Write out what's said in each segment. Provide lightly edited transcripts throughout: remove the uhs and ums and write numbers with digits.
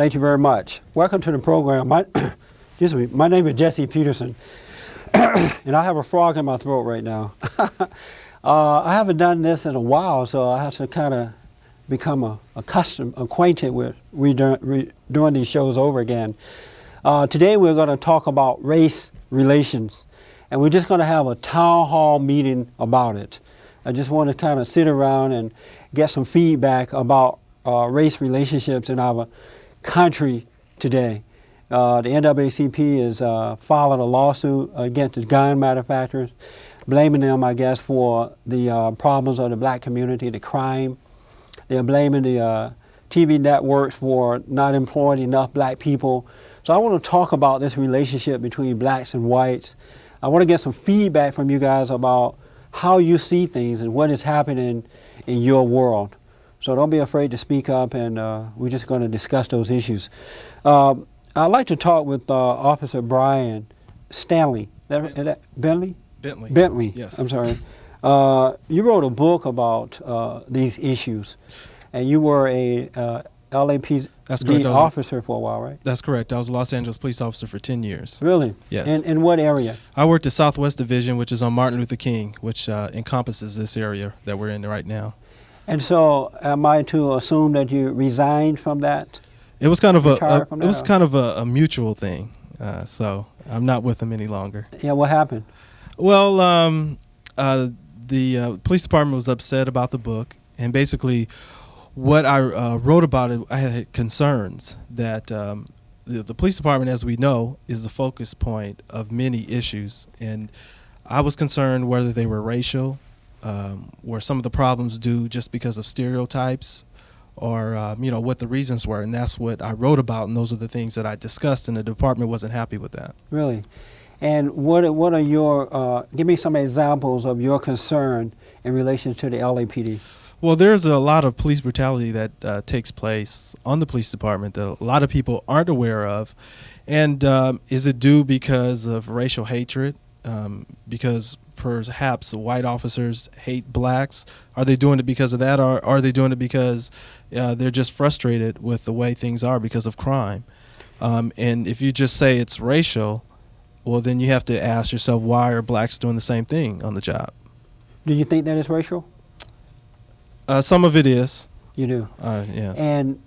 Thank you very much. Welcome to the program. Excuse me. My name is Jesse Peterson, and I have a frog in my throat right now. I haven't done this in a while, so I have to kind of become acquainted with doing these shows over again. Today we're going to talk about race relations, and we're just going to have a town hall meeting about it. I just want to kind of sit around and get some feedback about race relationships in our country today. The NAACP is filing a lawsuit against the gun manufacturers, blaming them, I guess, for the problems of the black community, the crime. They're blaming the TV networks for not employing enough black people. So I want to talk about this relationship between blacks and whites. I want to get some feedback from you guys about how you see things and what is happening in your world. So don't be afraid to speak up, and we're just going to discuss those issues. I'd like to talk with Officer Brian Bentley. Bentley? Bentley. Yes. I'm sorry. You wrote a book about these issues, and you were a LAPD officer for a while, right? That's correct. I was a Los Angeles police officer for 10 years. Really? Yes. In what area? I worked at Southwest Division, which is on Martin Luther King, which encompasses this area that we're in right now. And so, am I to assume that you resigned from that? It was kind of a mutual thing. So I'm not with them any longer. Yeah. What happened? Well, the police department was upset about the book, and basically, what I wrote about it, I had concerns that the police department, as we know, is the focus point of many issues, and I was concerned whether they were racial, were some of the problems due just because of stereotypes, or what the reasons were, and that's what I wrote about, and those are the things that I discussed, and the department wasn't happy with that. Really? And what are your, give me some examples of your concern in relation to the LAPD. Well, there's a lot of police brutality that takes place on the police department that a lot of people aren't aware of. And is it due because of racial hatred? Because perhaps white officers hate blacks? Are they doing it because of that, or are they doing it because they're just frustrated with the way things are because of crime? And if you just say it's racial, well, then you have to ask yourself, why are blacks doing the same thing on the job? Do you think that is racial? Some of it is. You do? Yes. And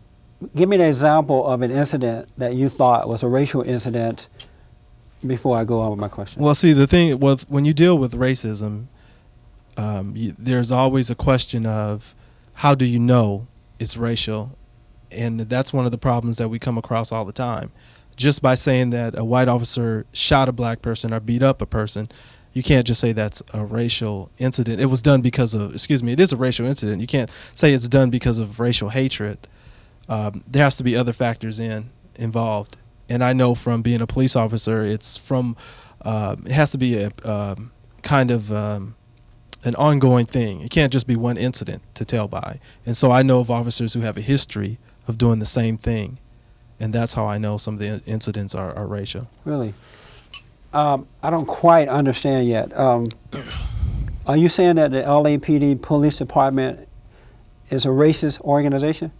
give me an example of an incident that you thought was a racial incident before I go on with my question. Well, see, the thing, when you deal with racism, there's always a question of how do you know it's racial? And that's one of the problems that we come across all the time. Just by saying that a white officer shot a black person or beat up a person, you can't just say that's a racial incident. It was done because of, it is a racial incident. You can't say it's done because of racial hatred. There has to be other factors involved. And I know from being a police officer, it's from, it has to be a kind of an ongoing thing. It can't just be one incident to tell by. And so I know of officers who have a history of doing the same thing. And that's how I know some of the incidents are racial. Really? I don't quite understand yet. Are you saying that the LAPD Police Department is a racist organization?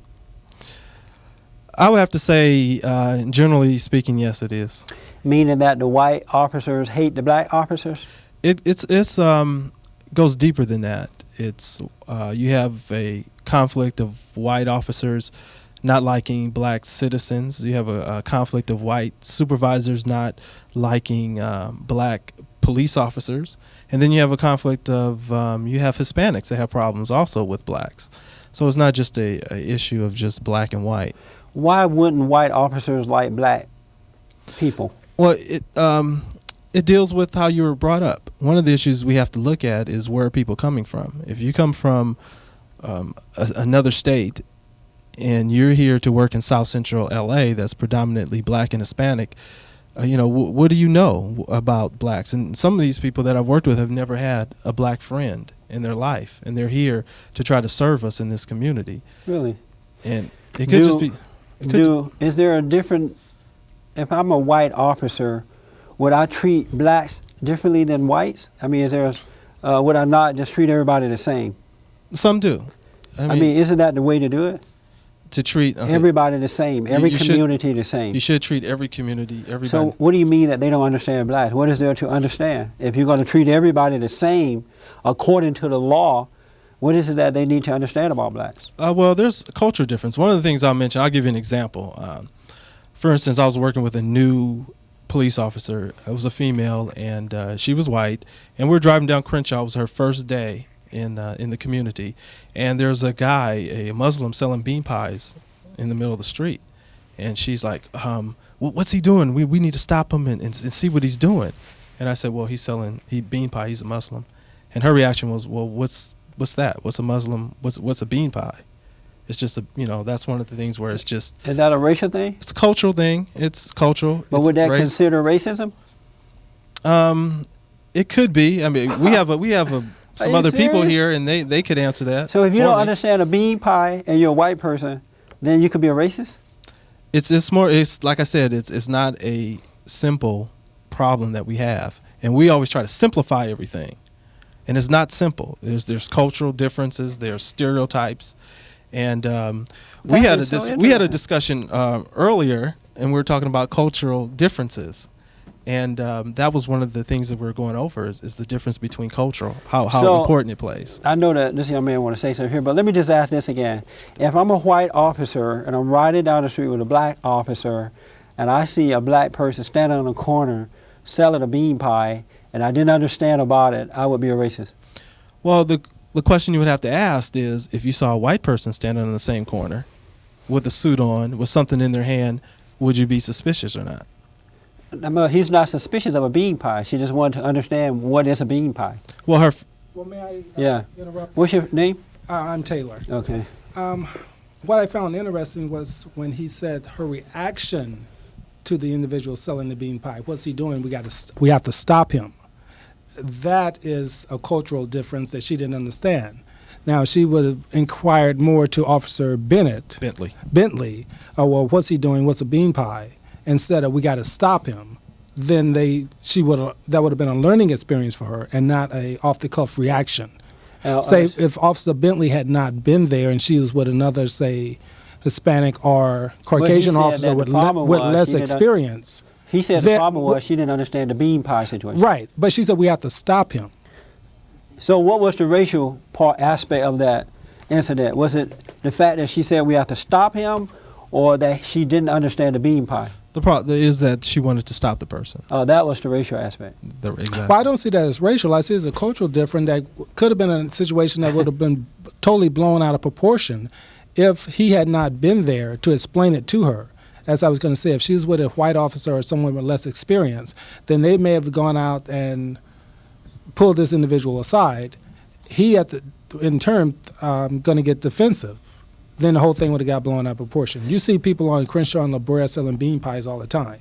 I would have to say, generally speaking, yes, it is. Meaning that the white officers hate the black officers? It's goes deeper than that. It's you have a conflict of white officers not liking black citizens. You have a conflict of white supervisors not liking black police officers. And then you have a conflict of, you have Hispanics that have problems also with blacks. So it's not just a issue of just black and white. Why wouldn't white officers like black people? Well, it deals with how you were brought up. One of the issues we have to look at is where are people coming from. If you come from another state, and you're here to work in South Central LA that's predominantly black and Hispanic, what do you know about blacks? And some of these people that I've worked with have never had a black friend in their life, and they're here to try to serve us in this community. Really? And it could just be... Is there a different... If I'm a white officer, would I treat blacks differently than whites? I mean, would I not just treat everybody the same? Some do. I mean, isn't that the way to do it? to treat everybody the same, every community the same. You should treat every community, everybody. So what do you mean that they don't understand blacks? What is there to understand? If you're going to treat everybody the same according to the law, what is it that they need to understand about blacks? Well, there's a cultural difference. One of the things I'll mention, I'll give you an example. For instance, I was working with a new police officer. It was a female, and she was white. And we were driving down Crenshaw. It was her first day in the community. And there's a guy, a Muslim, selling bean pies in the middle of the street. And she's like, what's he doing? We need to stop him and see what he's doing. And I said, well, he's selling bean pie. He's a Muslim. And her reaction was, well, what's that? What's a Muslim? What's a bean pie? It's just that's one of the things where it's just. Is that a racial thing? It's a cultural thing. It's cultural. But would that consider racism? It could be. I mean, we have some other people here, and they could answer that. So if you don't understand a bean pie and you're a white person, then you could be a racist? It's more. It's like I said. It's not a simple problem that we have, and we always try to simplify everything. And it's not simple. There's cultural differences. There's stereotypes, and we had a discussion earlier, and we were talking about cultural differences, and that was one of the things that we were going over is the difference between cultural, how important it plays. I know that this young man want to say something here, but let me just ask this again: if I'm a white officer and I'm riding down the street with a black officer, and I see a black person standing on the corner selling a bean pie, and I didn't understand about it, I would be a racist. Well, the question you would have to ask is, if you saw a white person standing in the same corner with a suit on, with something in their hand, would you be suspicious or not? No, he's not suspicious of a bean pie. She just wanted to understand what is a bean pie. Well, may I interrupt? What's your name? I'm Taylor. Okay. What I found interesting was when he said her reaction to the individual selling the bean pie. What's he doing? We have to stop him. That is a cultural difference that she didn't understand. Now, she would have inquired more to Officer Bentley. Oh, well, what's he doing? What's a bean pie? Instead of we got to stop him. Then that would have been a learning experience for her and not a off the cuff reaction. Say if Officer Bentley had not been there and she was with another, say, Hispanic or Caucasian officer with less experience. He said the problem was she didn't understand the bean pie situation. Right, but she said we have to stop him. So what was the racial aspect of that incident? Was it the fact that she said we have to stop him, or that she didn't understand the bean pie? The problem is that she wanted to stop the person. Oh, that was the racial aspect. Exactly. Well, I don't see that as racial. I see it as a cultural difference that could have been a situation that would have been totally blown out of proportion if he had not been there to explain it to her. As I was going to say, if she was with a white officer or someone with less experience, then they may have gone out and pulled this individual aside. He, in turn, going to get defensive. Then the whole thing would have got blown out of proportion. You see people on Crenshaw and La Brea selling bean pies all the time.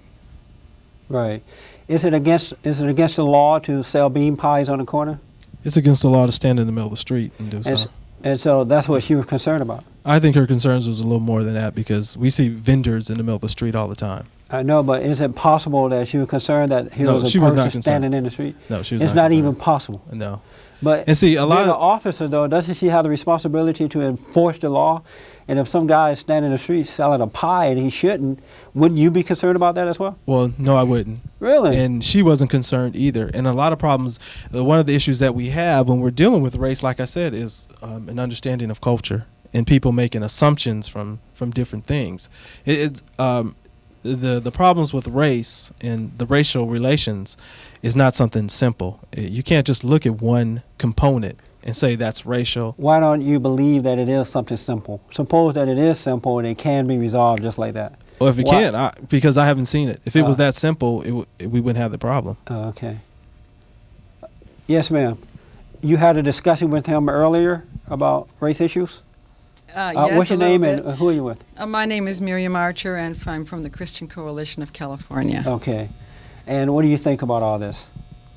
Right. Is it against the law to sell bean pies on the corner? It's against the law to stand in the middle of the street and do so. And so that's what she was concerned about. I think her concerns was a little more than that, because we see vendors in the middle of the street all the time. I know, but is it possible that she was concerned that he was a person standing in the street? No, she was It's not even possible. No. But and see, a lot of the officer, though, doesn't she have the responsibility to enforce the law? And if some guy is standing in the street selling a pie and he shouldn't, wouldn't you be concerned about that as well? Well, no, I wouldn't. Really? And she wasn't concerned either. And a lot of problems, one of the issues that we have when we're dealing with race, like I said, is an understanding of culture and people making assumptions from different things. The problems with race and the racial relations is not something simple. You can't just look at one component and say that's racial. Why don't you believe that it is something simple? Suppose that it is simple and it can be resolved just like that. Well, if it can't, because I haven't seen it. If it was that simple, we wouldn't have the problem. Okay. Yes, ma'am. You had a discussion with him earlier about race issues? Yes, what's your name and who are you with? My name is Miriam Archer, and I'm from the Christian Coalition of California. Okay. And what do you think about all this,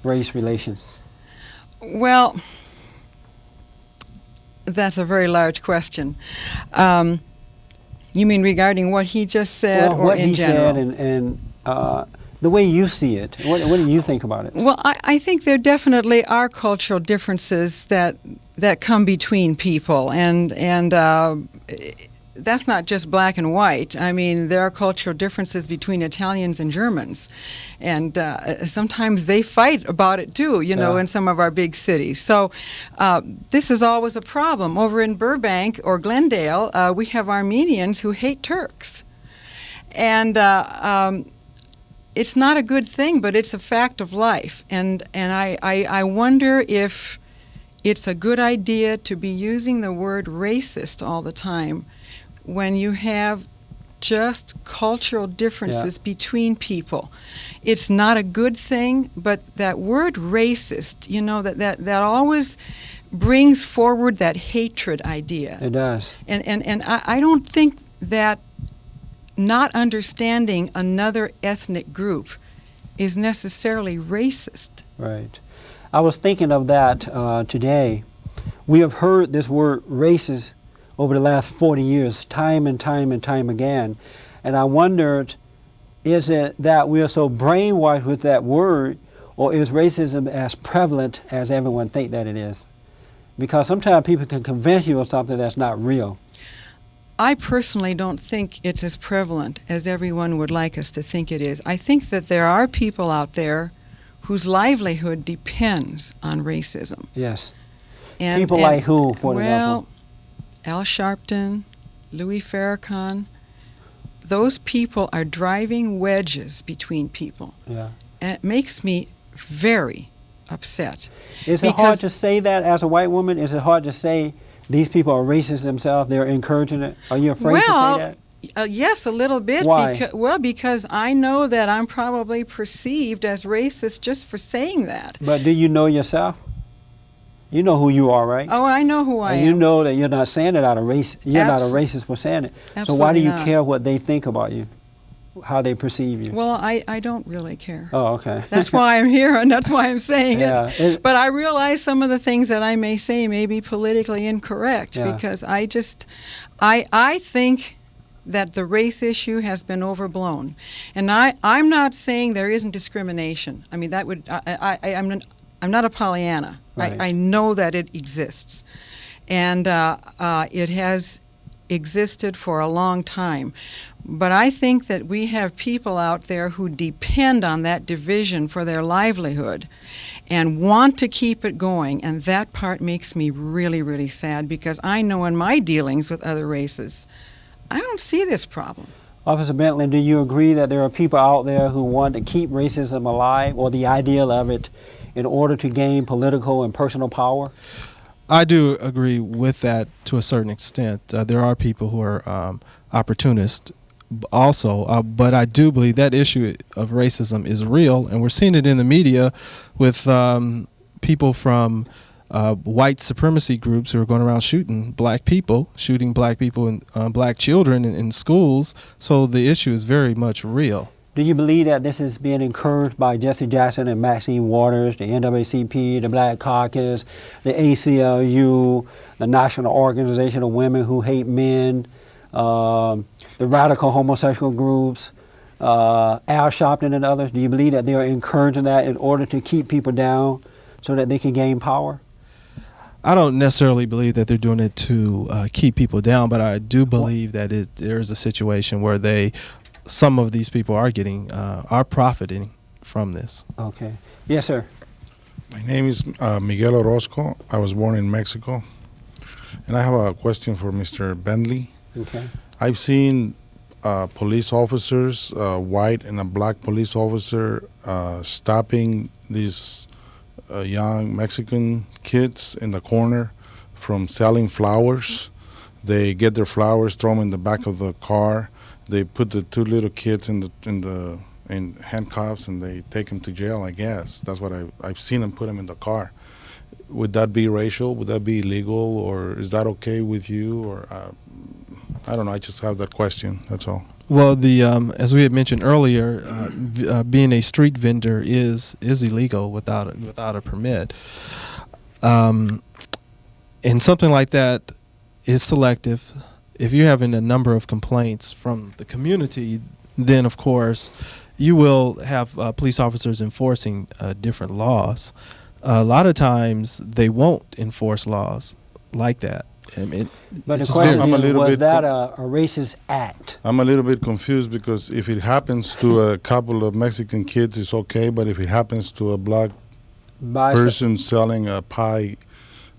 race relations? Well, that's a very large question. You mean regarding what he just said, or in general? What he said and the way you see it. What do you think about it? Well, I think there definitely are cultural differences that come between people, and that's not just black and white. I mean, there are cultural differences between Italians and Germans, and sometimes they fight about it too, you know, in some of our big cities. So this is always a problem. Over in Burbank or Glendale, we have Armenians who hate Turks. And it's not a good thing, but it's a fact of life. And I wonder if it's a good idea to be using the word racist all the time when you have just cultural differences between people. It's not a good thing, but that word racist, you know, that always brings forward that hatred idea. It does. And I don't think that not understanding another ethnic group is necessarily racist. Right. I was thinking of that today. We have heard this word racist over the last 40 years, time and time and time again. And I wondered, is it that we are so brainwashed with that word, or is racism as prevalent as everyone think that it is? Because sometimes people can convince you of something that's not real. I personally don't think it's as prevalent as everyone would like us to think it is. I think that there are people out there whose livelihood depends on racism. Yes. And, people like who, for example? Al Sharpton, Louis Farrakhan, those people are driving wedges between people. Yeah. And it makes me very upset. Is it hard to say that as a white woman? Is it hard to say these people are racist themselves, they're encouraging it? Are you afraid to say that? Yes, a little bit. Why? Because I know that I'm probably perceived as racist just for saying that. But do you know yourself? You know who you are, right? Oh, I know who I am. And you know that you're not saying it out of race. You're not a racist for saying it. So why do you care what they think about you, how they perceive you? Well, I don't really care. Oh, okay. That's why I'm here, and that's why I'm saying it. But I realize some of the things that I may say may be politically incorrect because I think that the race issue has been overblown. And I'm not saying there isn't discrimination. I mean, that would I'm not a Pollyanna. Right. I know that it exists. And it has existed for a long time. But I think that we have people out there who depend on that division for their livelihood and want to keep it going. And that part makes me really, really sad because I know in my dealings with other races, I don't see this problem. Officer Bentley, do you agree that there are people out there who want to keep racism alive or the ideal of it in order to gain political and personal power? I do agree with that to a certain extent. There are people who are opportunists also, but I do believe that issue of racism is real, and we're seeing it in the media with people from white supremacy groups who are going around shooting black people and black children in schools. So the issue is very much real. Do you believe that this is being encouraged by Jesse Jackson and Maxine Waters, the NAACP, the Black Caucus, the ACLU, the National Organization of Women Who Hate Men, the radical homosexual groups, Al Sharpton and others? Do you believe that they are encouraging that in order to keep people down so that they can gain power? I don't necessarily believe that they're doing it to keep people down, but I do believe that there is a situation where some of these people are profiting from this. Okay. Yes, sir. My name is Miguel Orozco. I was born in Mexico. And I have a question for Mr. Bentley. Okay. I've seen police officers, white and a black police officer, stopping these young Mexican kids in the corner from selling flowers. They get their flowers, throw them in the back of the car. They put the two little kids in handcuffs and they take them to jail. I guess that's what I've seen them put them in the car. Would that be racial? Would that be illegal? Or is that okay with you? Or I don't know. I just have that question. That's all. Well, as we had mentioned earlier, being a street vendor is illegal without a permit, and something like that is selective. If you're having a number of complaints from the community, then of course you will have police officers enforcing different laws. A lot of times they won't enforce laws like that. I mean, But the it's just question I'm a is, little was bit that a racist act? I'm a little bit confused because if it happens to a couple of Mexican kids, it's okay. But if it happens to a black person selling a pie,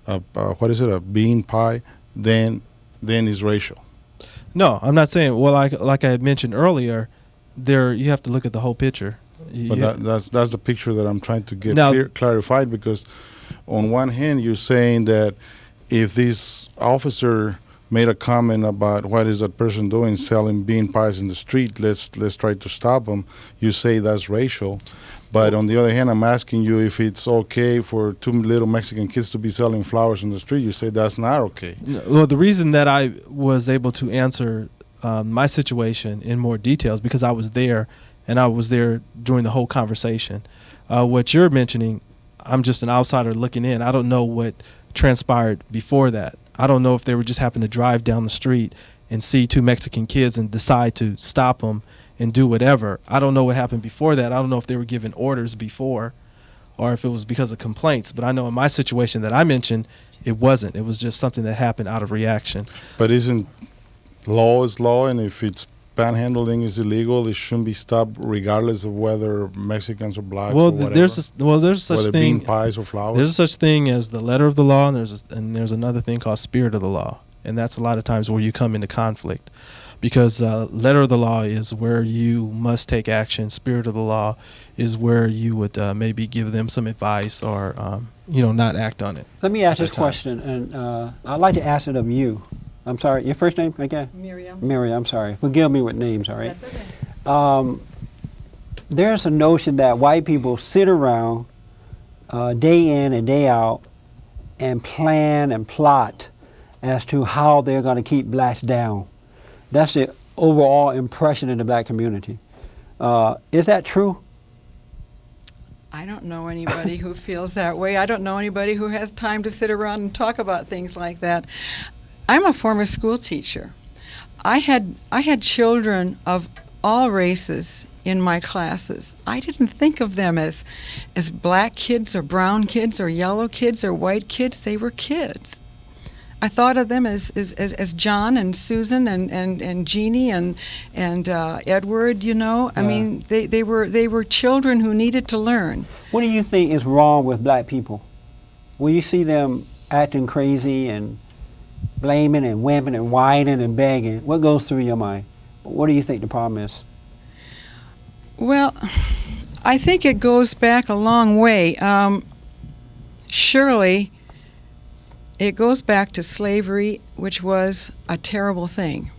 what is it, a bean pie, then it's racial. No, I'm not saying. Well, like I had mentioned earlier, you have to look at the whole picture. But that's the picture that I'm trying to get Now- clarified, because on one hand you're saying that if this officer made a comment about what is that person doing selling bean pies in the street, let's try to stop him, you say that's racial. But on the other hand, I'm asking you if it's okay for two little Mexican kids to be selling flowers in the street. You say that's not okay. Well, the reason that I was able to answer my situation in more details because I was there, and I was there during the whole conversation. What you're mentioning, I'm just an outsider looking in. I don't know what transpired before that. I don't know if they were just happened to drive down the street and see two Mexican kids and decide to stop them and do whatever. I don't know what happened before that. I don't know if they were given orders before or if it was because of complaints. But I know in my situation that I mentioned, it wasn't. It was just something that happened out of reaction. But isn't law is law, and if it's panhandling is illegal, it shouldn't be stopped regardless of whether Mexicans or blacks Well, or whatever. there's such whether thing. bean pies or flowers. There's such thing as the letter of the law, and there's another thing called spirit of the law, and that's a lot of times where you come into conflict, because letter of the law is where you must take action. Spirit of the law is where you would maybe give them some advice or not act on it. Let me ask this At that time. question, and I'd like to ask it of you. I'm sorry, your first name again? Miriam. Miriam, I'm sorry. Forgive me with names, all right? That's okay. There's a notion that white people sit around day in and day out and plan and plot as to how they're going to keep blacks down. That's the overall impression in the black community. Is that true? I don't know anybody who feels that way. I don't know anybody who has time to sit around and talk about things like that. I'm a former school teacher. I had children of all races in my classes. I didn't think of them as black kids or brown kids or yellow kids or white kids. They were kids. I thought of them as John and Susan and Jeannie and Edward. I mean, they were children who needed to learn. What do you think is wrong with black people? When you see them acting crazy and blaming and whimpering and whining and begging, what goes through your mind? What do you think the problem is? Well, I think it goes back a long way. Surely, it goes back to slavery, which was a terrible thing.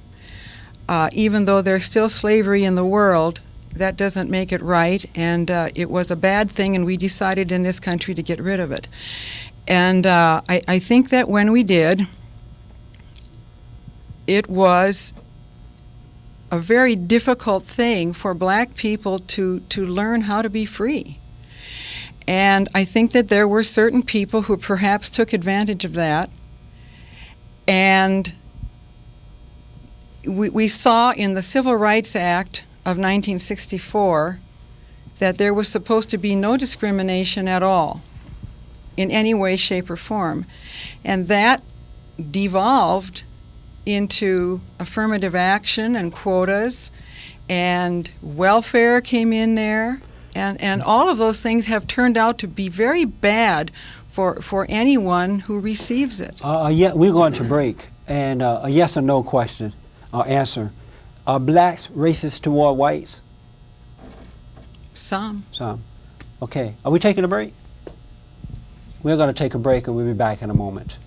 Even though there's still slavery in the world, that doesn't make it right, and it was a bad thing, and we decided in this country to get rid of it. And I think that when we did, it was a very difficult thing for black people to learn how to be free. And I think that there were certain people who perhaps took advantage of that. And we saw in the Civil Rights Act of 1964 that there was supposed to be no discrimination at all in any way, shape, or form. And that devolved into affirmative action and quotas, and welfare came in there. And all of those things have turned out to be very bad for anyone who receives it. Yeah, we're going to break. And a yes or no question or answer. Are blacks racist toward whites? Some. Some. Okay. Are we taking a break? We're going to take a break and we'll be back in a moment.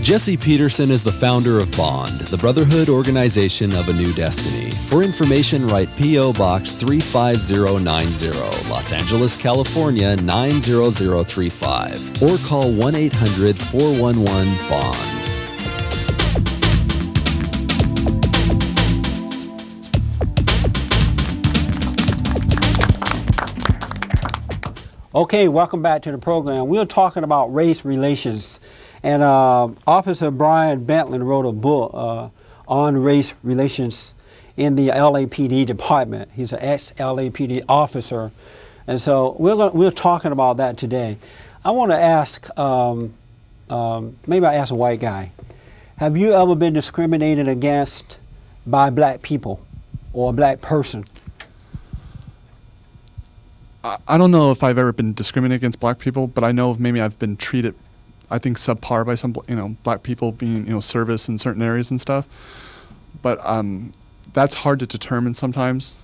Jesse Peterson is the founder of Bond, the Brotherhood Organization of a New Destiny. For information, write P.O. Box 35090, Los Angeles, California 90035, or call 1-800-411-BOND. Okay, welcome back to the program. We're talking about race relations. And Officer Brian Bentley wrote a book on race relations in the LAPD department. He's an ex-LAPD officer. And so we're talking about that today. I want to ask, maybe I ask a white guy, have you ever been discriminated against by black people or a black person? I don't know if I've ever been discriminated against black people, but I know maybe I've been treated, I think, subpar by some, black people being, service in certain areas and stuff. But that's hard to determine sometimes.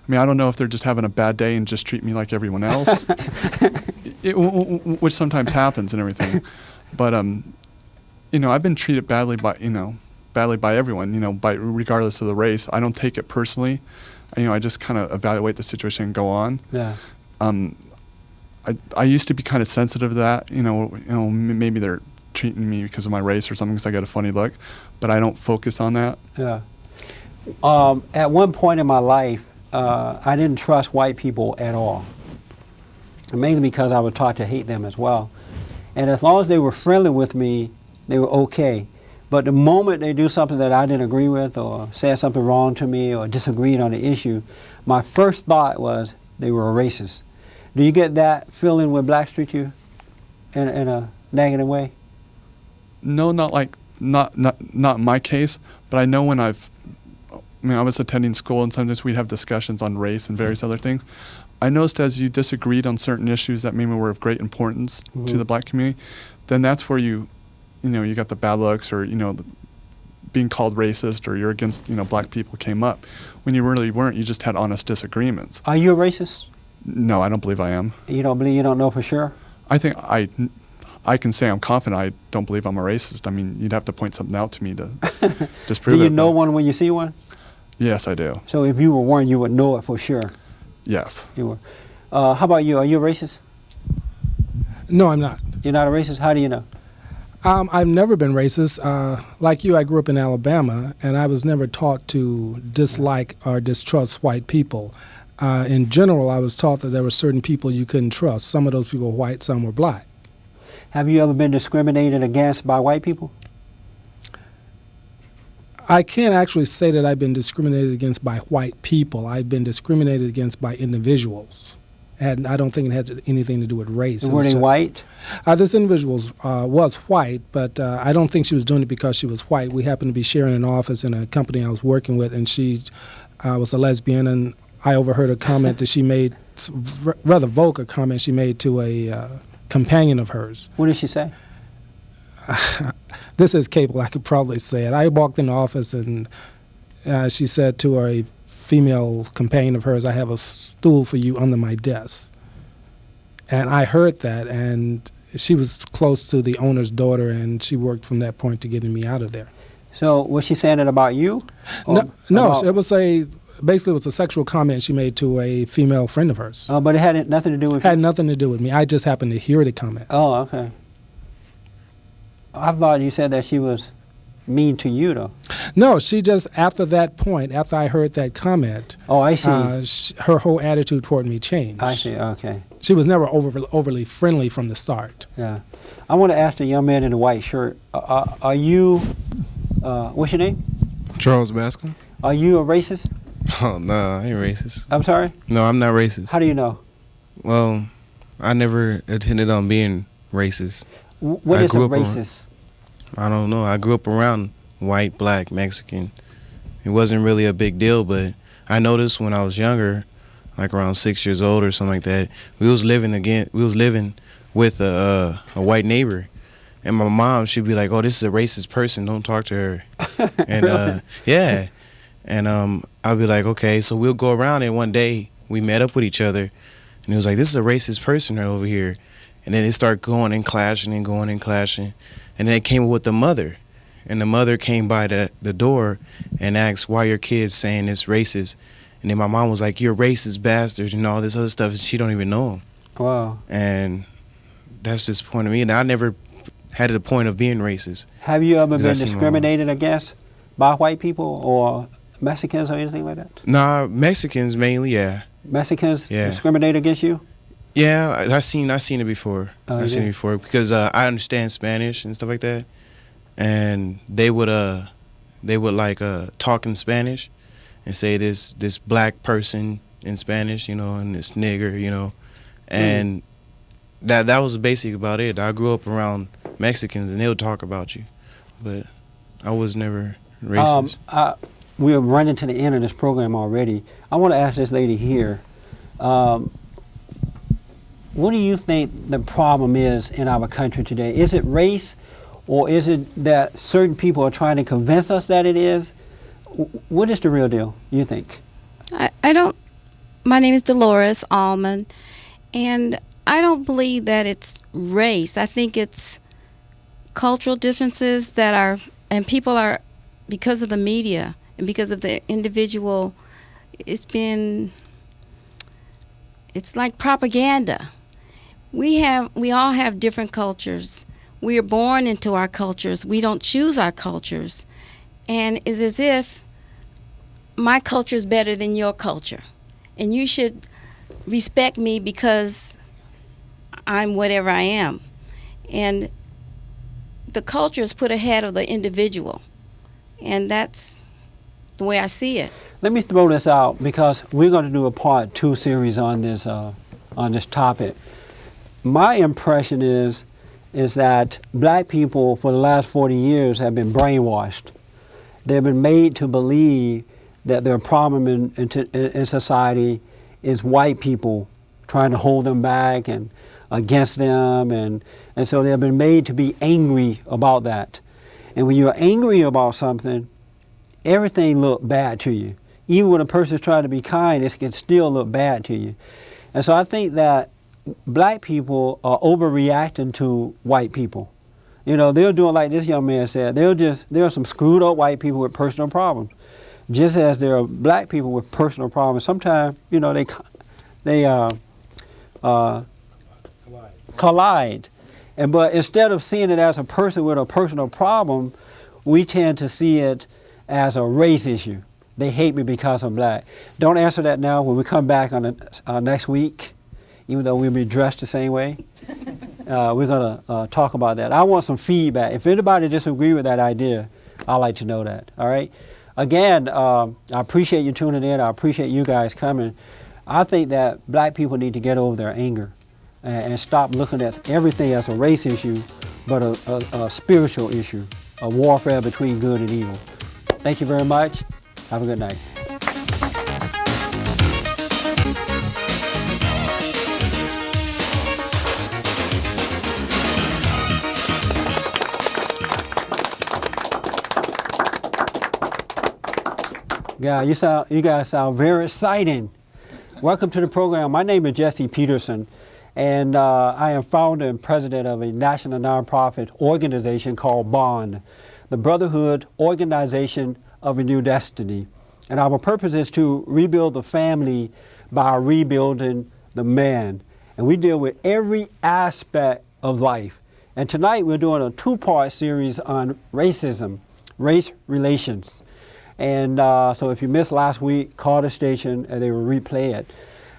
I mean, I don't know if they're just having a bad day and just treat me like everyone else, which sometimes happens and everything. But I've been treated badly by everyone, by regardless of the race. I don't take it personally. I just kind of evaluate the situation and go on. Yeah. I used to be kind of sensitive to that. Maybe they're treating me because of my race or something because I got a funny look, but I don't focus on that. Yeah. At one point in my life, I didn't trust white people at all, mainly because I was taught to hate them as well. And as long as they were friendly with me, they were okay. But the moment they do something that I didn't agree with or said something wrong to me or disagreed on the issue, my first thought was they were a racist. Do you get that feeling when blacks treat you in a negative way? No, not in my case, but I know when I was attending school and sometimes we'd have discussions on race and various other things. I noticed as you disagreed on certain issues that maybe were of great importance to the black community, then that's where you got the bad looks or, being called racist or you're against, black people came up. When you really weren't, you just had honest disagreements. Are you a racist? No, I don't believe I am. You don't believe, you don't know for sure? I think I can say I'm confident I don't believe I'm a racist. I mean, you'd have to point something out to me to disprove it. Do you know one when you see one? Yes, I do. So if you were one, you would know it for sure? Yes. You were. How about you? Are you a racist? No, I'm not. You're not a racist? How do you know? I've never been racist. Like you, I grew up in Alabama, and I was never taught to dislike or distrust white people. In general, I was taught that there were certain people you couldn't trust. Some of those people were white, some were black. Have you ever been discriminated against by white people? I can't actually say that I've been discriminated against by white people. I've been discriminated against by individuals. And I don't think it had anything to do with race. And were they white? This individual was white, but I don't think she was doing it because she was white. We happened to be sharing an office in a company I was working with, and she was a lesbian, and I overheard a comment that she made, rather vulgar comment she made to a companion of hers. What did she say? This is capable, I could probably say it. I walked in the office and she said to a female companion of hers, "I have a stool for you under my desk." And I heard that, and she was close to the owner's daughter, and she worked from that point to getting me out of there. So was she saying it about you? No, it was basically it was a sexual comment she made to a female friend of hers. Oh, but it had nothing to do with you? Had nothing to do with me. I just happened to hear the comment. Oh, okay. I thought you said that she was mean to you, though. No, she just, after that point, after I heard that comment, oh, I see. Her whole attitude toward me changed. I see, okay. She was never overly friendly from the start. Yeah. I want to ask the young man in the white shirt, are you, what's your name? Charles Bascom. Are you a racist? Oh, no, I ain't racist. I'm sorry? No, I'm not racist. How do you know? Well, I never intended on being racist. What is a racist? I don't know. I grew up around white, black, Mexican. It wasn't really a big deal, but I noticed when I was younger, like around 6 years old or something like that, we was living with a white neighbor. And my mom, she'd be like, "Oh, this is a racist person. Don't talk to her." And yeah. And I'd be like, okay. So we'll go around, and one day we met up with each other, and it was like, "This is a racist person right over here." And then it started going and clashing and going and clashing. And then it came with the mother. And the mother came by the door and asked, "Why your kids saying it's racist?" And then my mom was like, "You're a racist bastard," and all this other stuff. And she don't even know him. Wow. And that's just the point of me. And I never had the point of being racist. Have you ever been discriminated against by white people or Mexicans or anything like that? Nah, Mexicans mainly, yeah. Mexicans yeah. discriminate against you? Yeah, I seen it before. Oh, I seen yeah? it before because I understand Spanish and stuff like that, and they would like talk in Spanish and say this black person in Spanish, and this nigger, and that was basically about it. I grew up around Mexicans and they would talk about you, but I was never racist. We're running to the end of this program already. I want to ask this lady here. What do you think the problem is in our country today? Is it race, or is it that certain people are trying to convince us that it is? What is the real deal, you think? I don't, my name is Dolores Allman, and I don't believe that it's race. I think it's cultural differences that are, and people are, because of the media and because of the individual, it's like propaganda. We all have different cultures. We are born into our cultures. We don't choose our cultures. And it's as if my culture is better than your culture. And you should respect me because I'm whatever I am. And the culture is put ahead of the individual. And that's the way I see it. Let me throw this out because we're going to do a part 2 series on this topic. My impression is that black people for the last 40 years have been brainwashed. They've been made to believe that their problem in society is white people trying to hold them back and against them, and so they've been made to be angry about that. And when you're angry about something, everything looks bad to you. Even when a person's trying to be kind, it can still look bad to you. And so I think that black people are overreacting to white people. They're doing like this young man said. There are some screwed up white people with personal problems, just as there are black people with personal problems. Sometimes, they collide. But instead of seeing it as a person with a personal problem, we tend to see it as a race issue. They hate me because I'm black. Don't answer that now. When we come back on next week, even though we'll be dressed the same way, we're going to talk about that. I want some feedback. If anybody disagrees with that idea, I'd like to know that. All right? Again, I appreciate you tuning in. I appreciate you guys coming. I think that black people need to get over their anger and stop looking at everything as a race issue, but a spiritual issue, a warfare between good and evil. Thank you very much. Have a good night. Yeah, you guys sound very exciting. Welcome to the program. My name is Jesse Peterson, and I am founder and president of a national nonprofit organization called BOND, the Brotherhood Organization of a New Destiny. And our purpose is to rebuild the family by rebuilding the man. And we deal with every aspect of life. And tonight we're doing a 2-part series on racism, race relations. And so if you missed last week, call the station and they will replay it.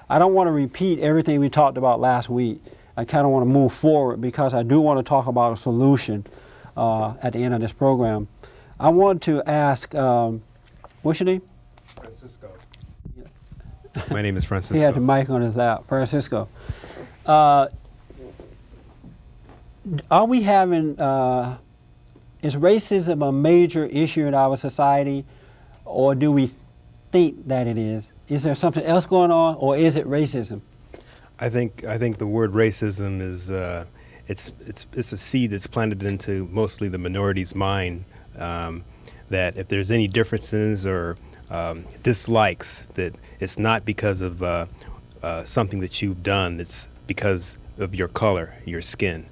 I don't want to repeat everything we talked about last week. I kind of want to move forward because I do want to talk about a solution at the end of this program. I want to ask, what's your name? Francisco. My name is Francisco. He had the mic on his lap. Francisco. Are we having, is racism a major issue in our society, or do we think that it is? Is there something else going on, or is it racism? I think the word racism is it's a seed that's planted into mostly the minority's mind, that if there's any differences or dislikes, that it's not because of something that you've done, it's because of your color, your skin.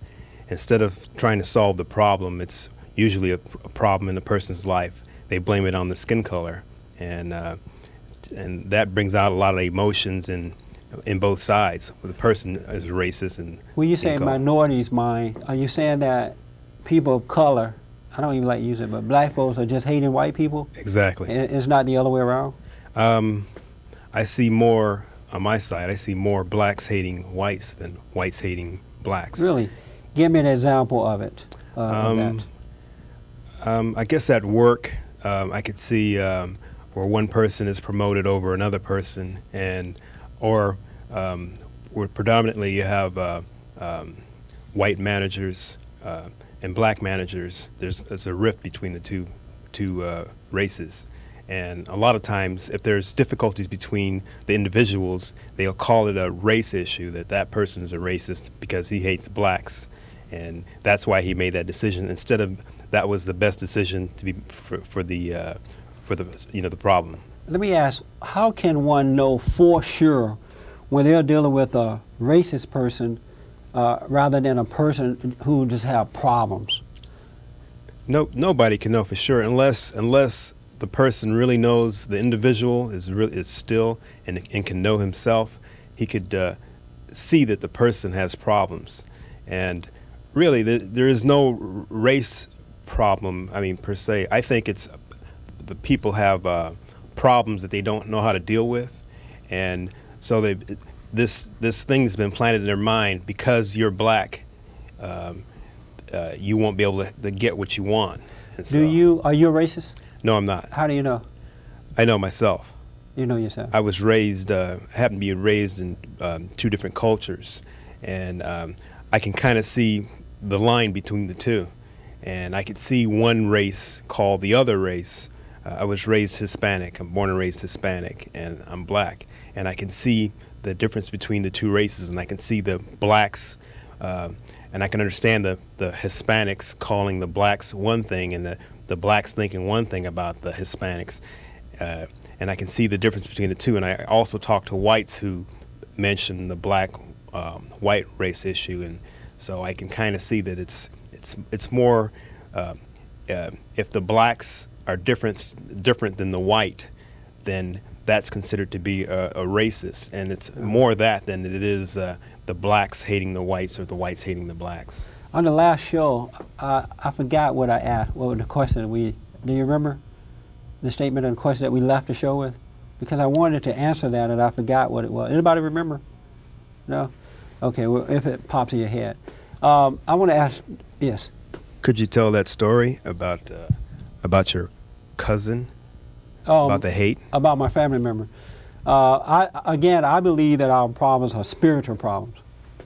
Instead of trying to solve the problem, it's usually a problem in a person's life. They blame it on the skin color, and that brings out a lot of emotions in both sides. The person is racist and. When you say minority's mind, are you saying that people of color, I don't even like using it, but black folks are just hating white people? Exactly. And it's not the other way around? I see more on my side. I see more blacks hating whites than whites hating blacks. Really? Give me an example of it. Of that. I guess at work, I could see where one person is promoted over another person, or where predominantly you have white managers and black managers. There's a rift between the two races. And a lot of times, if there's difficulties between the individuals, they'll call it a race issue, that person is a racist because he hates blacks. And that's why he made that decision, instead of that was the best decision to be for the the problem. Let me ask, how can one know for sure when they're dealing with a racist person rather than a person who just have problems? Nobody can know for sure unless the person really knows the individual is still and can know himself. He could see that the person has problems, and really there is no race problem. I mean, per se. I think it's the people have problems that they don't know how to deal with, and so this thing's been planted in their mind. Because you're black, you won't be able to get what you want. And so, Are you a racist? No, I'm not. How do you know? I know myself. You know yourself. I was raised, happened to be raised in two different cultures, and I can kind of see the line between the two, and I could see one race call the other race. I was raised Hispanic. I'm born and raised Hispanic, and I'm black, and I can see the difference between the two races, and I can see the blacks, and I can understand the Hispanics calling the blacks one thing, and the blacks thinking one thing about the Hispanics, and I can see the difference between the two. And I also talk to whites who mention the black white race issue, and so I can kind of see that it's more if the blacks are different than the white, then that's considered to be a racist, and it's more that than it is the blacks hating the whites or the whites hating the blacks. On the last show, I forgot what I asked. What was the question do you remember the statement and the question that we left the show with? Because I wanted to answer that and I forgot what it was. Anybody remember? No? Okay, well, if it pops in your head. I want to ask, yes? Could you tell that story about your cousin, about the hate? About my family member. I believe that our problems are spiritual problems,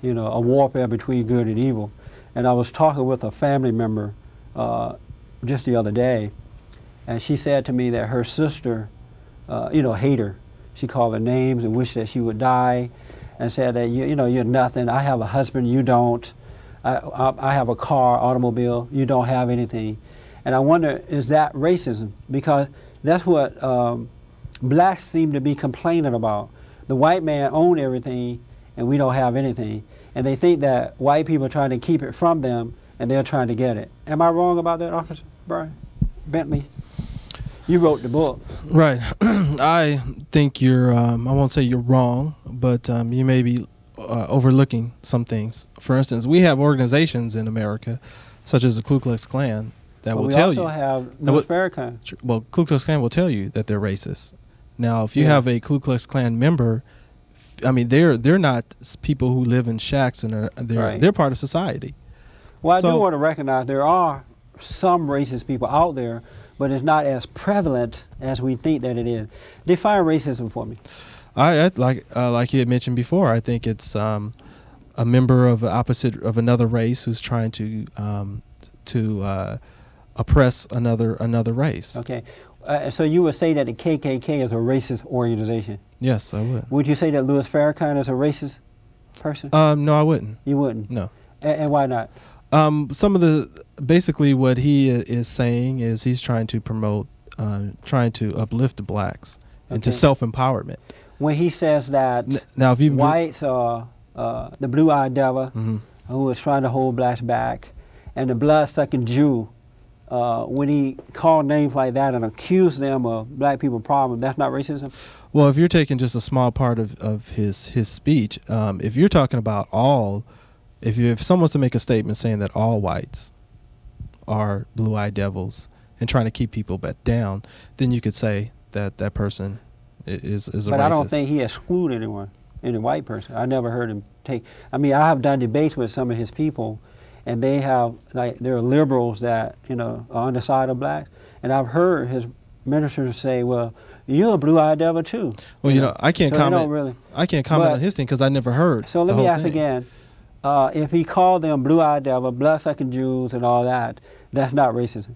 a warfare between good and evil. And I was talking with a family member just the other day, and she said to me that her sister, hate her. She called her names and wished that she would die, and said that you're nothing. I have a husband, you don't. I have a car, automobile, you don't have anything. And I wonder, is that racism? Because that's what blacks seem to be complaining about. The white man owns everything, and we don't have anything. And they think that white people are trying to keep it from them, and they're trying to get it. Am I wrong about that, Officer Brian Bentley? You wrote the book. Right. I think you're, I won't say you're wrong, but you may be overlooking some things. For instance, we have organizations in America, such as the Ku Klux Klan, that will tell you. We also have Louis Farrakhan. Well, Ku Klux Klan will tell you that they're racist. Now, if you have a Ku Klux Klan member, I mean, they're not people who live in shacks, and they're part of society. Well, I do want to recognize there are some racist people out there, but it's not as prevalent as we think that it is. Define racism for me. I like you had mentioned before. I think it's a member of another race who's trying to oppress another race. Okay. So you would say that the KKK is a racist organization? Yes, I would. Would you say that Louis Farrakhan is a racist person? No, I wouldn't. You wouldn't? No. And why not? Basically what he is saying is he's trying to promote, trying to uplift the blacks into self-empowerment. When he says that now, if you whites are the blue-eyed devil who is trying to hold blacks back, and the blood-sucking Jew, when he called names like that and accused them of black people problem, that's not racism? Well, if you're taking just a small part of his speech, if you're talking about all, if someone's to make a statement saying that all whites are blue-eyed devils and trying to keep people back down, then you could say that that person is a racist. But I don't think he excluded anyone, any white person. I never heard him take. I mean, I have done debates with some of his people, and they have there are liberals that are on the side of blacks, and I've heard his ministers say, "Well, you're a blue-eyed devil too." Well, I can't so comment. I can't comment on his thing because I never heard. So let me ask again: if he called them blue-eyed devil, blood-sucking Jews, and all that, that's not racism.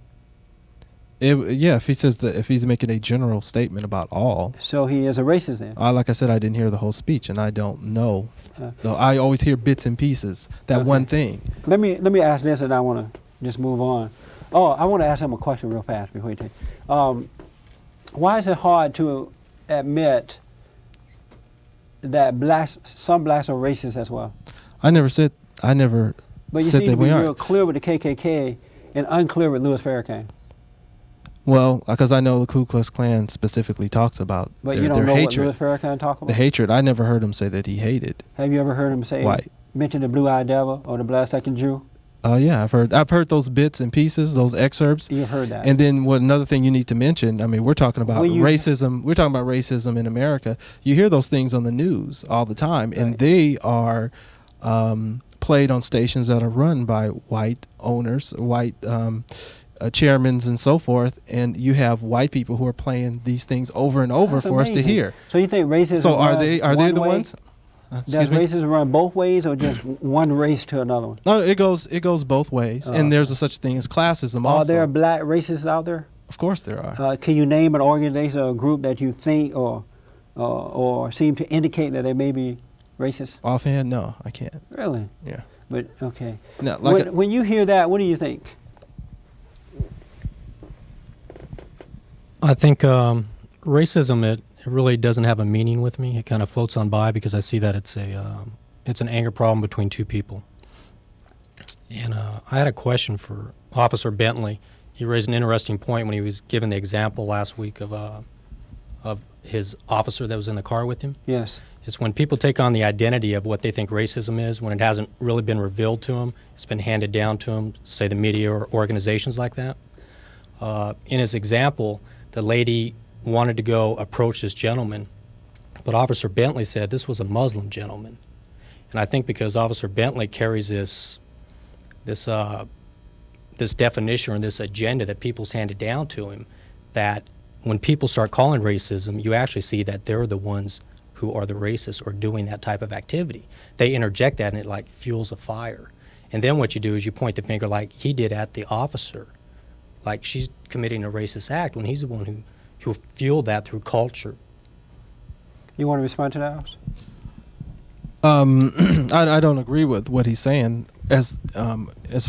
If he says that, if he's making a general statement about all. So he is a racist then. Like I said, I didn't hear the whole speech, and I don't know. I always hear bits and pieces. That one thing. Let me ask this, and I want to just move on. Oh, I want to ask him a question real fast before you take. Why is it hard to admit that some blacks are racist as well? I never said. But you said seem that to be we aren't. real clear with the KKK and unclear with Louis Farrakhan. Well, because I know the Ku Klux Klan specifically talks about But their you don't know hatred. what Louis Farrakhan talks about? The hatred. I never heard him say that he hated. Have you ever heard him say, mention the blue-eyed devil or the blood-sucking Jew? Yeah, I've heard those bits and pieces, those excerpts. You've heard that. And then another thing you need to mention, I mean, we're talking about racism. We're talking about racism in America. You hear those things on the news all the time, and they are played on stations that are run by white owners, white chairmen and so forth, and you have white people who are playing these things over and over for us to hear. So you think racism? So are they the ones? Does racism run both ways, or just one race to another one? No, it goes both ways, and there's a such thing as classism. Also, are there black racists out there? Of course there are. Can you name an organization or a group that you think or seem to indicate that they may be racist? Offhand, no, I can't. Really? Yeah. But okay. No, when you hear that, what do you think? I think racism it really doesn't have a meaning with me. It kind of floats on by because I see that it's an anger problem between two people. And I had a question for Officer Bentley. He raised an interesting point when he was given the example last week of his officer that was in the car with him. Yes. It's when people take on the identity of what they think racism is, when it hasn't really been revealed to them, it's been handed down to them, say the media or organizations like that. In his example, the lady wanted to go approach this gentleman, but Officer Bentley said this was a Muslim gentleman. And I think because Officer Bentley carries this definition or this agenda that people's handed down to him, that when people start calling racism, you actually see that they're the ones who are the racists or doing that type of activity. They interject that and it like fuels a fire. And then what you do is you point the finger like he did at the officer, like she's committing a racist act when he's the one who fueled that through culture. You want to respond to that? I don't agree with what he's saying as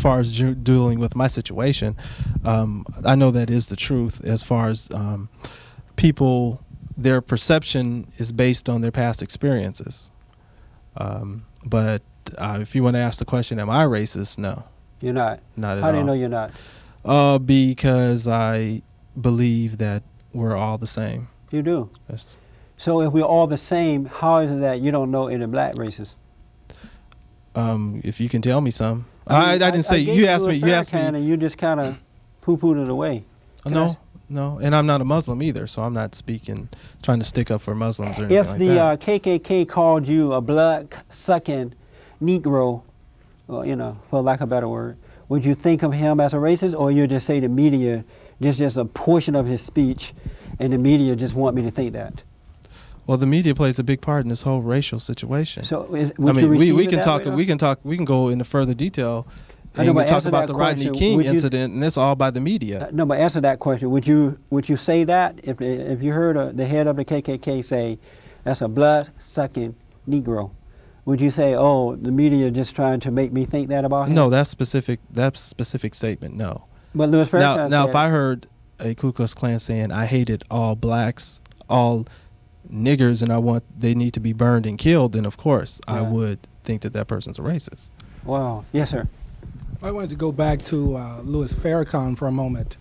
far as dealing with my situation. I know that is the truth as far as people, their perception is based on their past experiences. But if you want to ask the question, am I racist? No. You're not? Not at all. How do you know you're not? Because I believe that we're all the same. You do? Yes. So if we're all the same, how is it that you don't know any black racists? If you can tell me some. I didn't say, you asked me. And you just kind of poo-pooed it away. No, and I'm not a Muslim either, so I'm not trying to stick up for Muslims or anything if like the that. KKK called you a blood-sucking Negro, for lack of a better word, would you think of him as a racist, or you just say the media, just a portion of his speech, and the media just want me to think that? Well, the media plays a big part in this whole racial situation. So, we can go into further detail. And we talk about the Rodney King incident, and it's all by the media. No, but answer that question. Would you say that if you heard the head of the KKK say that's a blood-sucking Negro? Would you say, oh, the media just trying to make me think that about him? No, that specific statement, no. But Louis Farrakhan now, if I heard a Ku Klux Klan saying I hated all blacks, all niggers, and they need to be burned and killed, then of course I would think that person's a racist. Wow. Yes, sir. I wanted to go back to Louis Farrakhan for a moment.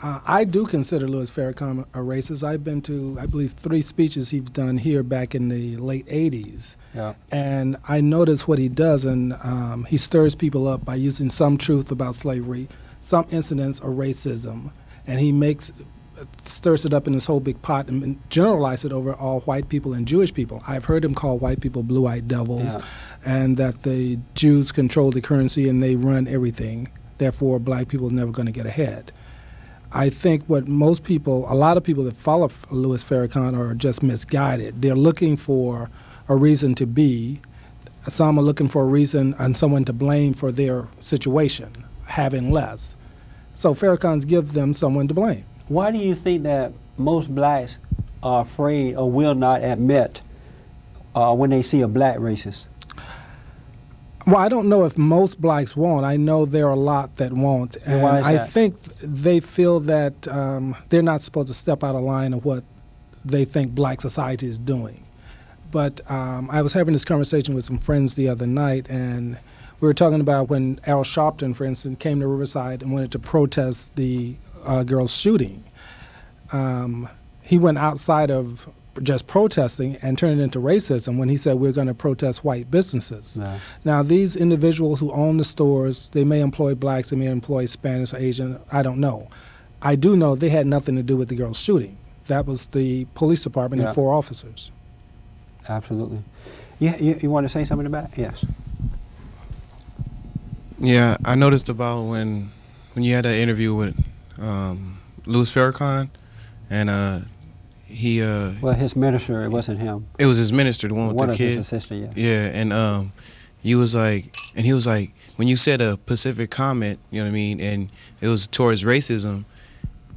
I do consider Louis Farrakhan a racist. I've been to, I believe, 3 speeches he's done here back in the late 80s. Yeah. And I notice what he does, and he stirs people up by using some truth about slavery, some incidents of racism, and he makes stirs it up in this whole big pot and generalize it over all white people and Jewish people. I've heard him call white people blue-eyed devils, and that the Jews control the currency and they run everything. Therefore, black people are never going to get ahead. I think what most people, a lot of people that follow Louis Farrakhan are just misguided. They're looking for a reason to be. Some are looking for a reason and someone to blame for their situation, having less. So Farrakhan's gives them someone to blame. Why do you think that most blacks are afraid or will not admit when they see a black racist? Well, I don't know if most blacks won't. I know there are a lot that won't. And why is I that? think they feel that they're not supposed to step out of line of what they think black society is doing. But I was having this conversation with some friends the other night, and we were talking about when Al Sharpton, for instance, came to Riverside and wanted to protest the girl's shooting. He went outside of just protesting and turned it into racism when he said we're going to protest white businesses. No. Now, these individuals who own the stores, they may employ blacks, they may employ Spanish or Asian, I don't know. I do know they had nothing to do with the girl's shooting. That was the police department and 4 officers. Absolutely. You want to say something about it? Yes. Yeah, I noticed about when you had that interview with Louis Farrakhan, and he Well, his minister, it wasn't him. it was his minister, the one with One the of kid. his assistant, Yeah, and he was like, when you said a specific comment, you know what I mean, and it was towards racism,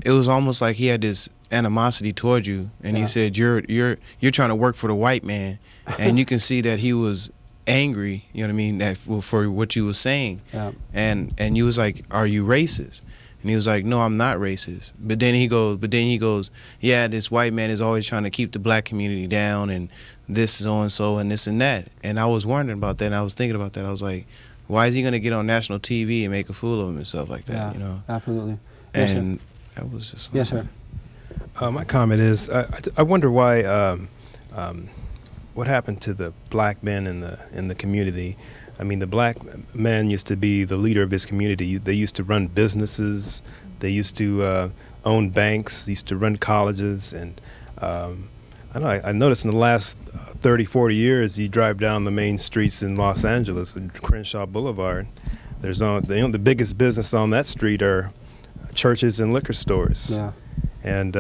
it was almost like he had this animosity towards you, and he said you're trying to work for the white man, and you can see that he was angry, you know what I mean, that for what you was saying, and you was like, are you racist? And he was like, no, I'm not racist. But then he goes, yeah, this white man is always trying to keep the black community down, and this so and so and this and that. And I was wondering about that, and I was thinking about that. I was like, why is he going to get on national TV and make a fool of himself like that? You know? Absolutely. Yes, And sir. that was just. Yes, sir. My comment is, I wonder why, what happened to the black men in the community. I mean, the black man used to be the leader of his community. They used to run businesses. They used to own banks. Used to run colleges. And I noticed in the last 30, 40 years, you drive down the main streets in Los Angeles, Crenshaw Boulevard. There's the biggest business on that street are churches and liquor stores. Yeah. And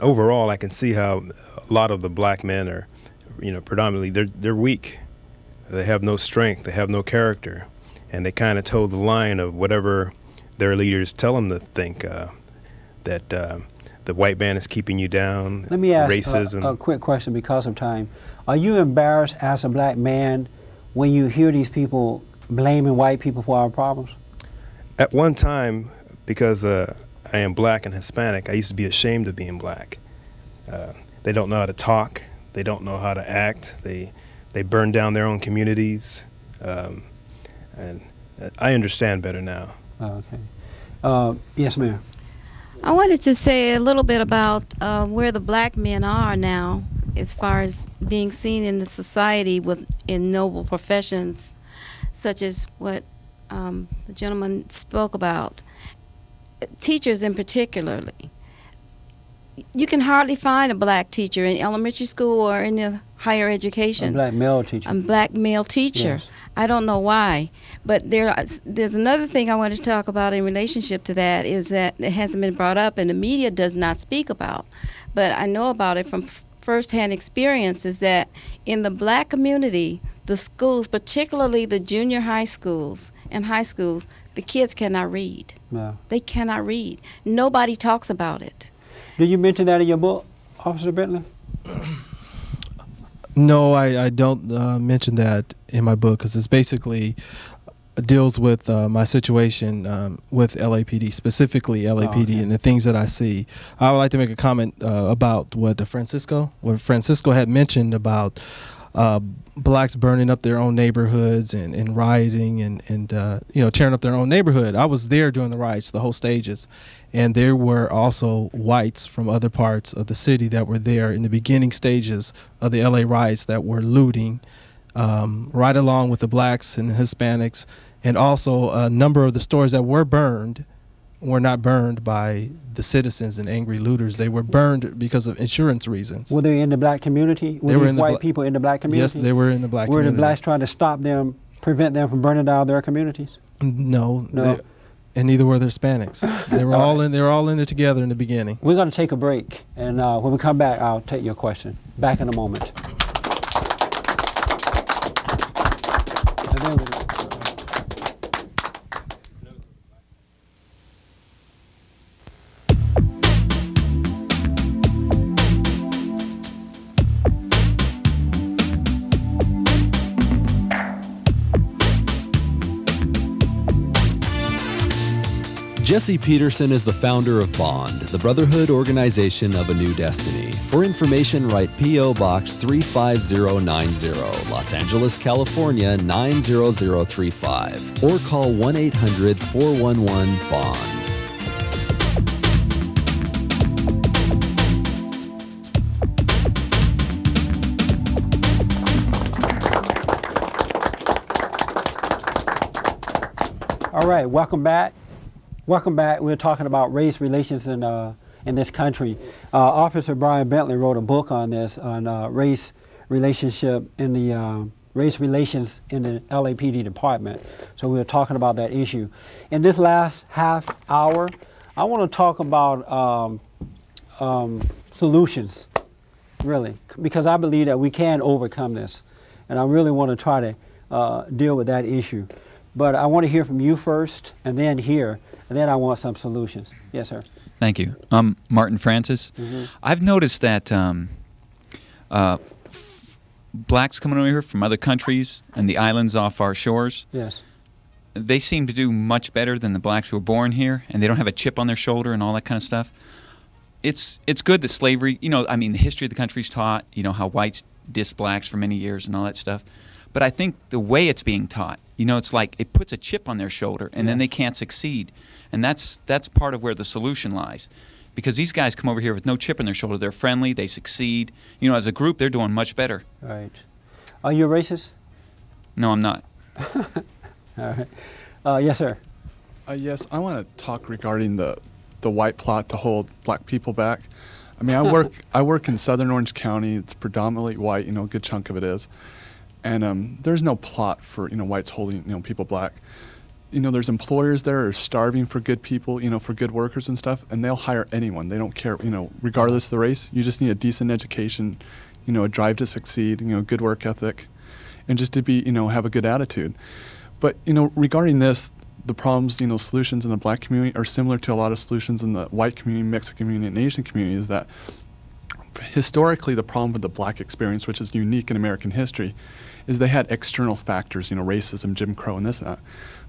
overall, I can see how a lot of the black men are, predominantly they're weak. They have no strength. They have no character, and they kind of toe the line of whatever their leaders tell them to think. That the white man is keeping you down. Let me ask racism. a quick question because of time. Are you embarrassed as a black man when you hear these people blaming white people for our problems? At one time, because I am black and Hispanic, I used to be ashamed of being black. They don't know how to talk. They don't know how to act. They burn down their own communities. And I understand better now. Okay. Yes, ma'am. I wanted to say a little bit about where the black men are now as far as being seen in the society in noble professions, such as what the gentleman spoke about. Teachers in particularly. You can hardly find a black teacher in elementary school or in the higher education. A black male teacher. A black male teacher. Yes. I don't know why. But there's another thing I wanted to talk about in relationship to that is that it hasn't been brought up and the media does not speak about. But I know about it from firsthand experience is that in the black community, the schools, particularly the junior high schools and high schools, the kids cannot read. No. They cannot read. Nobody talks about it. Do you mention that in your book, Officer Bentley? No, I don't mention that in my book because it's basically deals with my situation with LAPD, specifically LAPD, and the things that I see. I would like to make a comment about what Francisco had mentioned about blacks burning up their own neighborhoods and rioting and tearing up their own neighborhood. I was there during the riots, the whole stages, and there were also whites from other parts of the city that were there in the beginning stages of the LA riots that were looting, right along with the blacks and the Hispanics, and also a number of the stores that were burned were not burned by the citizens and angry looters. They were burned because of insurance reasons. Were they in the black community? Were They were these in the white people in the black community? Yes, they were in the black Were community. the blacks trying to stop them, prevent them from burning down their communities? No. No. And neither were the Hispanics. They were all in. They were all in there together in the beginning. We're going to take a break, and when we come back, I'll take your question. Back in a moment. And then we- Jesse Peterson is the founder of Bond, the Brotherhood Organization of a New Destiny. For information, write P.O. Box 35090, Los Angeles, California 90035, or call 1-800-411-BOND. All right, welcome back. Welcome back. We're talking about race relations in this country. Officer Brian Bentley wrote a book on this, on race relationship in the race relations in the LAPD department. So we were talking about that issue. In this last half hour, I want to talk about solutions, really, because I believe that we can overcome this, and I really want to try to deal with that issue. But I want to hear from you first, and then here, and then I want some solutions. Yes, sir. Thank you. I'm Martin Francis. I've noticed that blacks coming over here from other countries and the islands off our shores, Yes. they seem to do much better than the blacks who were born here, and they don't have a chip on their shoulder and all that kind of stuff. It's good that slavery, I mean, the history of the country's taught, how whites dissed blacks for many years and all that stuff. But I think the way it's being taught, it's like it puts a chip on their shoulder, and then they can't succeed. And that's part of where the solution lies. Because these guys come over here with no chip on their shoulder. They're friendly. They succeed. As a group, they're doing much better. Right. Are you a racist? No, I'm not. All right. Yes, sir. Yes, I want to talk regarding the white plot to hold black people back. I mean, I work in Southern Orange County. It's predominantly white. A good chunk of it is. And there's no plot for whites holding people black. There's employers there are starving for good people, for good workers and stuff, and they'll hire anyone. They don't care, regardless of the race. You just need a decent education, a drive to succeed, good work ethic, and just to be, have a good attitude. But regarding this, the problems, solutions in the black community are similar to a lot of solutions in the white community, Mexican community, and Asian community. Is that historically the problem with the black experience, which is unique in American history, is they had external factors, racism, Jim Crow, and this and that.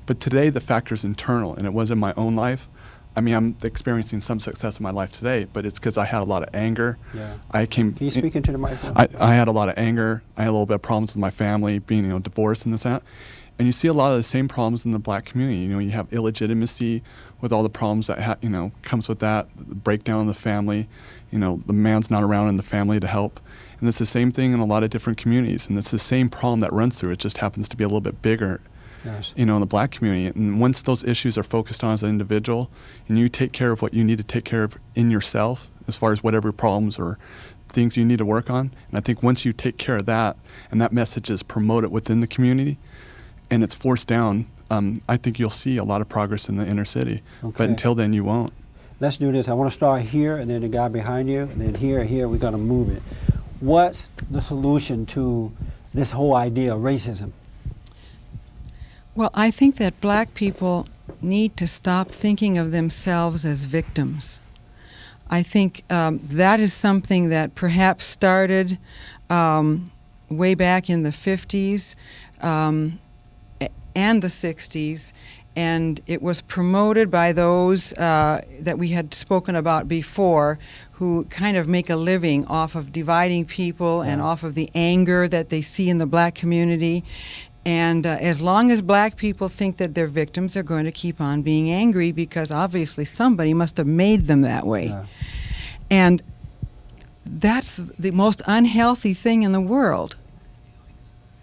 But today the factor's internal, and it was in my own life. I mean, I'm experiencing some success in my life today, but it's because I had a lot of anger. Yeah. Can you speak into the microphone? I had a lot of anger. I had a little bit of problems with my family, being, divorced and this and that. And you see a lot of the same problems in the black community. You have illegitimacy with all the problems that comes with that, the breakdown in the family. The man's not around in the family to help. And it's the same thing in a lot of different communities. And it's the same problem that runs through. It just happens to be a little bit bigger, Yes. in the black community. And once those issues are focused on as an individual, and you take care of what you need to take care of in yourself, as far as whatever problems or things you need to work on. And I think once you take care of that, and that message is promoted within the community, and it's forced down, I think you'll see a lot of progress in the inner city. Okay. But until then, you won't. Let's do this. I want to start here, and then the guy behind you, and then here, we're going to move it. What's the solution to this whole idea of racism? Well, I think that black people need to stop thinking of themselves as victims. I think that is something that perhaps started way back in the 50s and the 60s, and it was promoted by those that we had spoken about before, who kind of make a living off of dividing people and off of the anger that they see in the black community. And as long as black people think that they're victims, they're going to keep on being angry, because obviously somebody must have made them that way. Yeah. And that's the most unhealthy thing in the world.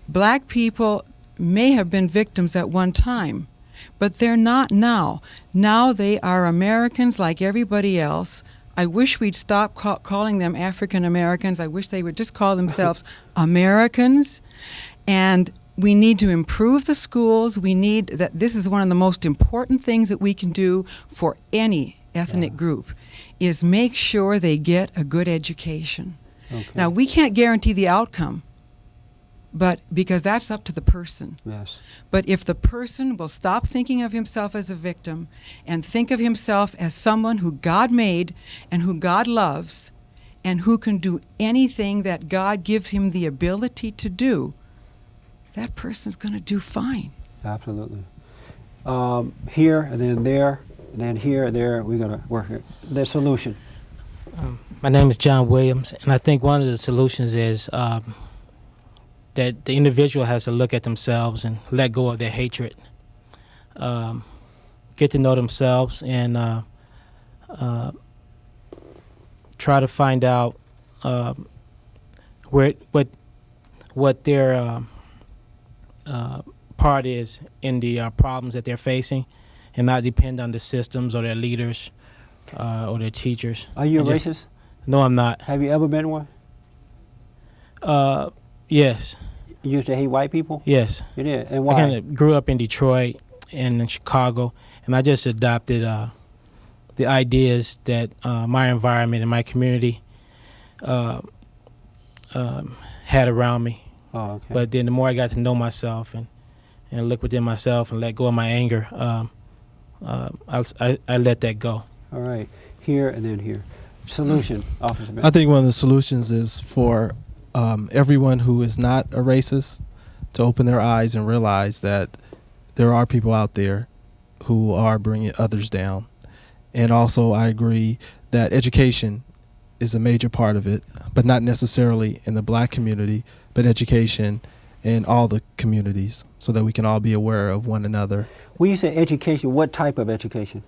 Black people may have been victims at one time, But they're not now. Now they are Americans like everybody else. I wish we'd stop calling them African Americans. I wish they would just call themselves Americans. And we need to improve the schools. We need that. This is one of the most important things that we can do for any ethnic group, is make sure they get a good education. Okay. Now, we can't guarantee the outcome, but because that's up to the person. Yes. But if the person will stop thinking of himself as a victim and think of himself as someone who God made and who God loves and who can do anything that God gives him the ability to do, that person's going to do fine. Absolutely. Here and then there, and then here and there, we're going to work it. The solution. My name is John Williams, and I think one of the solutions is that the individual has to look at themselves and let go of their hatred. Get to know themselves and try to find out what their part is in the problems that they're facing, and not depend on the systems or their leaders or their teachers. Are you a And just- racist? No, I'm not. Have you ever been one? Yes. You used to hate white people? Yes. You did? And I why? kind of grew up in Detroit and in Chicago, and I just adopted the ideas that my environment and my community had around me. Oh, okay. But then the more I got to know myself and look within myself and let go of my anger, I let that go. All right. Here and then here. Solution, Officer Bentley. I think one of the solutions is for everyone who is not a racist to open their eyes and realize that there are people out there who are bringing others down. And also, I agree that education is a major part of it, but not necessarily in the black community, but education in all the communities so that we can all be aware of one another. When you say education, what type of education?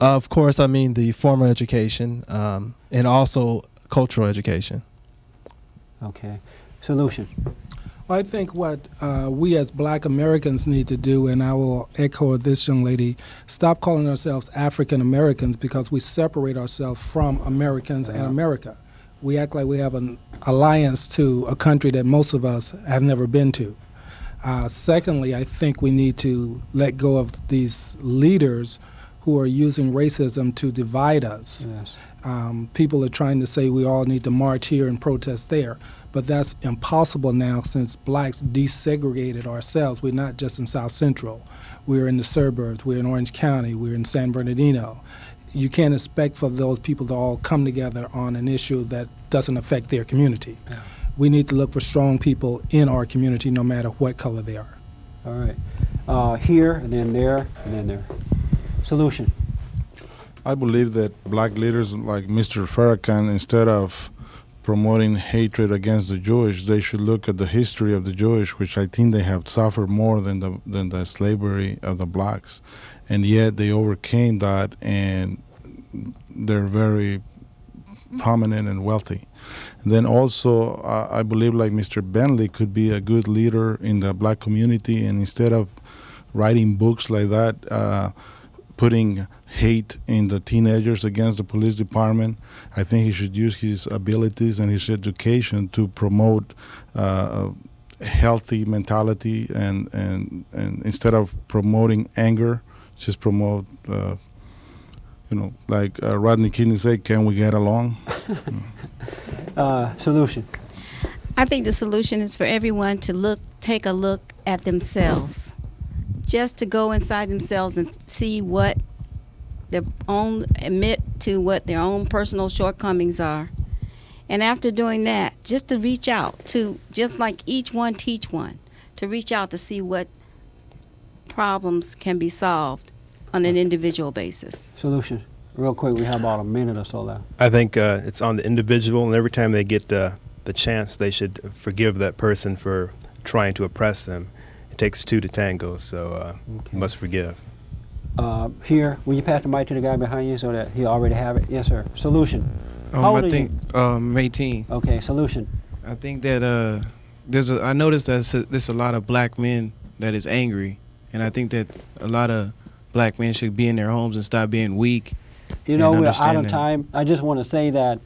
Of course, I mean the formal education and also cultural education. Okay. Solution. I think what we as black Americans need to do, and I will echo this young lady, stop calling ourselves African Americans because we separate ourselves from Americans and America. We act like we have an alliance to a country that most of us have never been to. Secondly, I think we need to let go of these leaders who are using racism to divide us. Yes. People are trying to say we all need to march here and protest there, but that's impossible now since blacks desegregated ourselves. We're not just in South Central. We're in the suburbs. We're in Orange County. We're in San Bernardino. You can't expect for those people to all come together on an issue that doesn't affect their community. Yeah. We need to look for strong people in our community no matter what color they are. All right. Here and then there and then there. Solution. I believe that black leaders like Mr. Farrakhan, instead of promoting hatred against the Jewish, they should look at the history of the Jewish, which I think they have suffered more than the slavery of the blacks, and yet they overcame that, and they're very prominent and wealthy. And then also, I believe like Mr. Bentley could be a good leader in the black community, and instead of writing books like that, putting hate in the teenagers against the police department, I think he should use his abilities and his education to promote a healthy mentality, and instead of promoting anger, just promote, like Rodney King said, can we get along? Solution. I think the solution is for everyone to take a look at themselves. Just to go inside themselves and see what admit to what their own personal shortcomings are. And after doing that, just to reach out to, just like each one teach one, to reach out to see what problems can be solved on an individual basis. Solution. Real quick, we have about a minute or so left. I think it's on the individual, and every time they get the chance, they should forgive that person for trying to oppress them. It takes two to tango, so you must forgive. Here, will you pass the mic to the guy behind you so that he already have it? Yes, sir. Solution. How old are you? I'm 18. Okay, solution. I think that I noticed that there's a lot of black men that is angry, And I think that a lot of black men should be in their homes and stop being weak. You know, and we're out understand of that. time. I just want to say that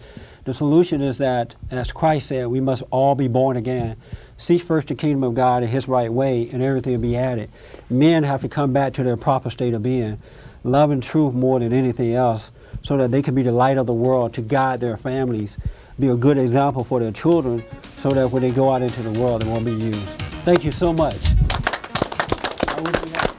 the solution is that, as Christ said, we must all be born again. Seek first the kingdom of God in His right way, and everything will be added. Men have to come back to their proper state of being, love and truth more than anything else, so that they can be the light of the world to guide their families, be a good example for their children, so that when they go out into the world, they won't be used. Thank you so much. I wish we had